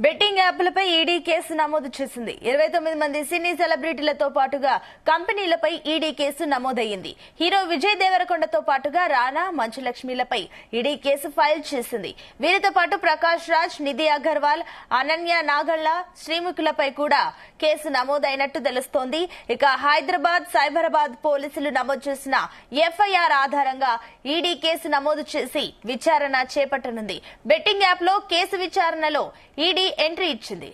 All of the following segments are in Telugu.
బెట్టింగ్ యాప్లపై ఈడీ కేసు నమోదు చేసింది. 29 మంది సినీ సెలబ్రిటీలతో పాటుగా కంపెనీలపై ఈడీ కేసు నమోదయ్యింది. హీరో విజయ్ దేవరకొండతో పాటుగా రానా, మంచులక్ష్మిలపై ఈడీ కేసు ఫైల్ చేసింది. వీరితో పాటు ప్రకాష్ రాజ్, నిధి అగర్వాల్, అనన్య నాగళ్ల, శ్రీముఖులపై కూడా కేసు నమోదైనట్టు తెలుస్తోంది. ఇక హైదరాబాద్, సైబరాబాద్ పోలీసులు నమోదు చేసిన ఎఫ్ఐఆర్ ఆధారంగా ఈడీ కేసు నమోదు చేసి విచారణ చేపట్టనుంది. బెట్టింగ్ యాప్ లో కేసు విచారణలో ఈడీ ఎంట్రీ ఇచ్చింది.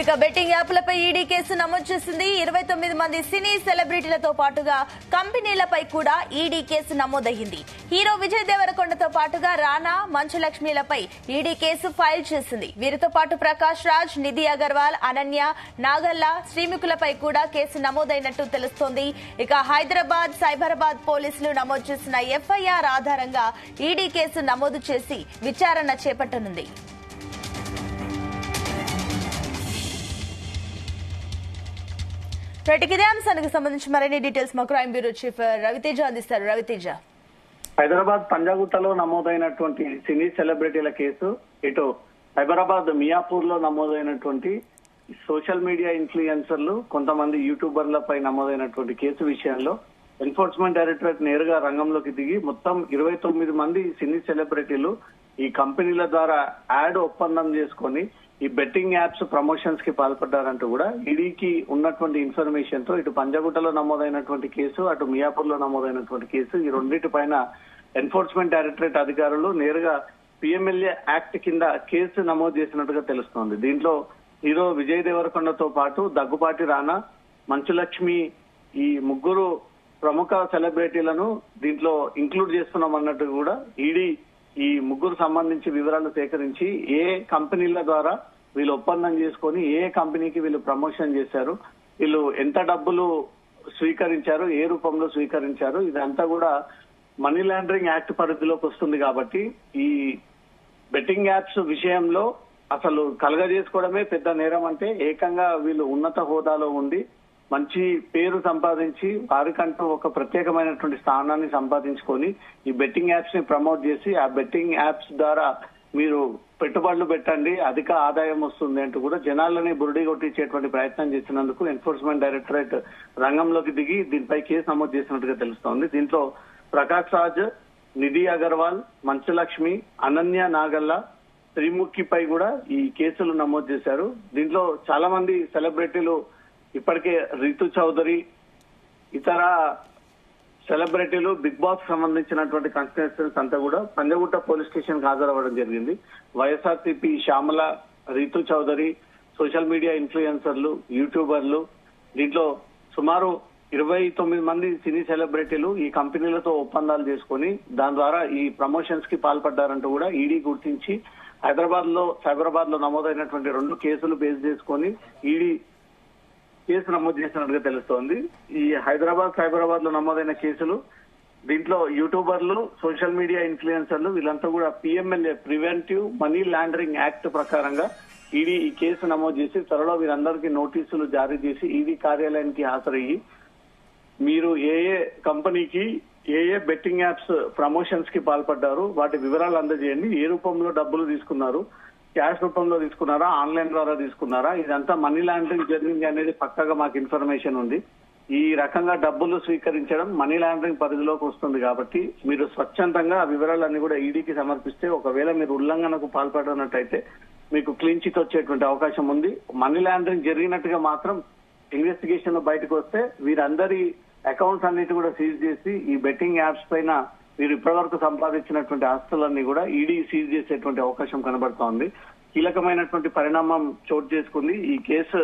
ఇక బెట్టింగ్ యాప్లపై ఈడీ కేసు నమోదు చేసింది. 29 మంది సినీ సెలబ్రిటీలతో పాటుగా కంపెనీలపై కూడా ఈడీ కేసు నమోదయ్యింది. హీరో విజయ్ దేవరకొండతో పాటుగా రానా, మంచులక్ష్మిలపై ఈడీ కేసు ఫైల్ చేసింది. వీరితో పాటు ప్రకాష్ రాజ్, నిధి అగర్వాల్, అనన్య నాగళ్ల, శ్రీముఖులపై కూడా కేసు నమోదైనట్టు తెలుస్తోంది. ఇక హైదరాబాద్, సైబరాబాద్ పోలీసులు నమోదు చేసిన ఎఫ్ఐఆర్ ఆధారంగా ఈడీ కేసు నమోదు చేసి విచారణ చేపట్టనుంది. ఇదే అంశానికి సంబంధించి మరిన్ని డీటెయిల్స్ మా క్రైమ్ బ్యూరో చీఫ్ రవితేజ అందిస్తారు. రవితేజ, హైదరాబాద్ పంజాగుట్టలో నమోదైనటువంటి సినీ సెలబ్రిటీల కేసు, ఇటు హైదరాబాద్ మియాపూర్ లో నమోదైనటువంటి సోషల్ మీడియా ఇన్ఫ్లుయెన్సర్లు, కొంతమంది యూట్యూబర్లపై నమోదైనటువంటి కేసు విషయంలో ఎన్ఫోర్స్మెంట్ డైరెక్టరేట్ నేరుగా రంగంలోకి దిగి మొత్తం 29 మంది సినీ సెలబ్రిటీలు ఈ కంపెనీల ద్వారా యాడ్ ఒప్పందం చేసుకొని ఈ బెట్టింగ్ యాప్స్ ప్రమోషన్స్ కి పాల్పడ్డారంటూ కూడా ఈడీకి ఉన్నటువంటి ఇన్ఫర్మేషన్ తో ఇటు పంజాగుట్టలో నమోదైనటువంటి కేసు, అటు మియాపూర్ లో నమోదైనటువంటి కేసు, ఈ రెండింటి పైన ఎన్ఫోర్స్మెంట్ డైరెక్టరేట్ అధికారులు నేరుగా పిఎంఎల్ఏ యాక్ట్ కింద కేసు నమోదు చేసినట్టుగా తెలుస్తోంది. దీంట్లో హీరో విజయ్ దేవరకొండతో పాటు దగ్గుపాటి రానా, మంచులక్ష్మి, ఈ ముగ్గురు ప్రముఖ సెలబ్రిటీలను దీంట్లో ఇంక్లూడ్ చేస్తున్నామన్నట్టు కూడా ఈడీ ఈ ముగ్గురు సంబంధించి వివరాలు సేకరించి ఏ కంపెనీల ద్వారా వీళ్ళు ఒప్పందం చేసుకొని ఏ కంపెనీకి వీళ్ళు ప్రమోషన్ చేశారు, వీళ్ళు ఎంత డబ్బులు స్వీకరించారు, ఏ రూపంలో స్వీకరించారు, ఇదంతా కూడా మనీ లాండరింగ్ యాక్ట్ పరిధిలోకి వస్తుంది. కాబట్టి ఈ బెట్టింగ్ యాప్స్ విషయంలో అసలు కలగజేసుకోవడమే పెద్ద నేరం. అంటే ఏకంగా వీళ్ళు ఉన్నత హోదాలో ఉండి మంచి పేరు సంపాదించి వారికంటూ ఒక ప్రత్యేకమైనటువంటి స్థానాన్ని సంపాదించుకొని ఈ బెట్టింగ్ యాప్స్ ని ప్రమోట్ చేసి ఆ బెట్టింగ్ యాప్స్ ద్వారా మీరు పెట్టుబడులు పెట్టండి, అధిక ఆదాయం వస్తుంది అంటూ కూడా జనాలని బురిడి కొట్టించేటువంటి ప్రయత్నం చేసినందుకు ఎన్ఫోర్స్మెంట్ డైరెక్టరేట్ రంగంలోకి దిగి దీనిపై కేసు నమోదు చేసినట్టుగా తెలుస్తోంది. దీంట్లో ప్రకాష్ రాజ్, నిధి అగర్వాల్, మంచులక్ష్మి, అనన్య నాగళ్ల, శ్రీముఖిపై కూడా ఈ కేసులు నమోదు చేశారు. దీంట్లో చాలా మంది సెలబ్రిటీలు ఇప్పటికే రితు చౌదరి, ఇతర సెలబ్రిటీలు, బిగ్ బాస్ సంబంధించినటువంటి కంటెస్టెంట్స్ అంతా కూడా పంజాగుట్ట పోలీస్ స్టేషన్ కు హాజరవ్వడం జరిగింది. వైఎస్ఆర్సీపీ శ్యామల, రితు చౌదరి, సోషల్ మీడియా ఇన్ఫ్లుయెన్సర్లు, యూట్యూబర్లు, దీంట్లో సుమారు 29 మంది సినీ సెలబ్రిటీలు ఈ కంపెనీలతో ఒప్పందాలు చేసుకుని దాని ద్వారా ఈ ప్రమోషన్స్ కి పాల్పడ్డారంటూ కూడా ఈడీ గుర్తించి హైదరాబాద్ లో, సైబరాబాద్ లో నమోదైనటువంటి 2 కేసులు బేస్ చేసుకుని ఈడీ కేసు నమోదు చేసినట్టుగా తెలుస్తోంది. ఈ హైదరాబాద్, సైబరాబాద్ లో నమోదైన కేసులు, దీంట్లో యూట్యూబర్లు, సోషల్ మీడియా ఇన్ఫ్లుయెన్సర్లు వీళ్ళంతా కూడా PMLA preventive money laundering act ప్రకారంగా ఈడీ ఈ కేసు నమోదు చేసి త్వరలో వీరందరికీ నోటీసులు జారీ చేసి ఈడీ కార్యాలయానికి హాజరయ్యి మీరు ఏ ఏ కంపెనీకి ఏ ఏ బెట్టింగ్ యాప్స్ ప్రమోషన్స్ కి పాల్పడ్డారు, వాటి వివరాలు అందజేయండి, ఏ రూపంలో డబ్బులు తీసుకున్నారు, క్యాష్ రూపంలో తీసుకున్నారా, ఆన్లైన్ ద్వారా తీసుకున్నారా, ఇదంతా మనీ లాండరింగ్ జరిగింది అనేది పక్కగా మాకు ఇన్ఫర్మేషన్ ఉంది. ఈ రకంగా డబ్బులు స్వీకరించడం మనీ లాండరింగ్ పరిధిలోకి వస్తుంది. కాబట్టి మీరు స్వచ్ఛందంగా ఆ వివరాలన్నీ కూడా ఈడీకి సమర్పిస్తే ఒకవేళ మీరు ఉల్లంఘనకు పాల్పడినట్టయితే మీకు క్లీన్ చిట్ వచ్చేటువంటి అవకాశం ఉంది. మనీ లాండరింగ్ జరిగినట్టుగా మాత్రం ఇన్వెస్టిగేషన్ లో బయటకు వస్తే వీరందరి అకౌంట్స్ అన్నిటి కూడా సీజ్ చేసి ఈ బెట్టింగ్ యాప్స్ పైన వీరు ఇప్పటివరకు సంపాదించినటువంటి ఆస్తులన్నీ కూడా ఈడీ సీజ్ చేసేటువంటి అవకాశం కనబడుతోంది. కీలకమైనటువంటి పరిణామం చోటు చేసుకుంది. ఈ కేసు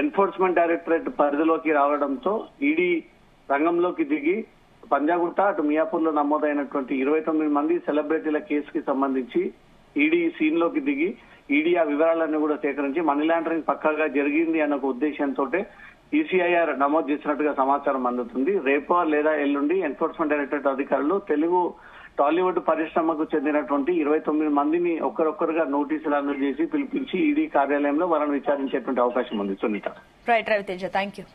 ఎన్ఫోర్స్మెంట్ డైరెక్టరేట్ పరిధిలోకి రావడంతో ఈడీ రంగంలోకి దిగి పంజాగుట్ట, అటు మియాపూర్ లో నమోదైనటువంటి 29 మంది సెలబ్రిటీల కేసుకి సంబంధించి ఈడీ సీన్ లోకి దిగి ఈడీ ఆ వివరాలన్నీ కూడా సేకరించి మనీ లాండరింగ్ పక్కాగా జరిగింది అన్న ఒక ఉద్దేశంతో ఈసీఐఆర్ నమోదు చేసినట్టుగా సమాచారం అందుతుంది. రేపో లేదా ఎల్లుండి ఎన్ఫోర్స్మెంట్ డైరెక్టరేట్ అధికారులు తెలుగు టాలీవుడ్ పరిశ్రమకు చెందినటువంటి 29 మందిని ఒక్కరొక్కరుగా నోటీసులు అందజేసి పిలిపించి ఈడీ కార్యాలయంలో వారిని విచారించేటువంటి అవకాశం ఉంది. Sunitha. Right Raviteja, thank you.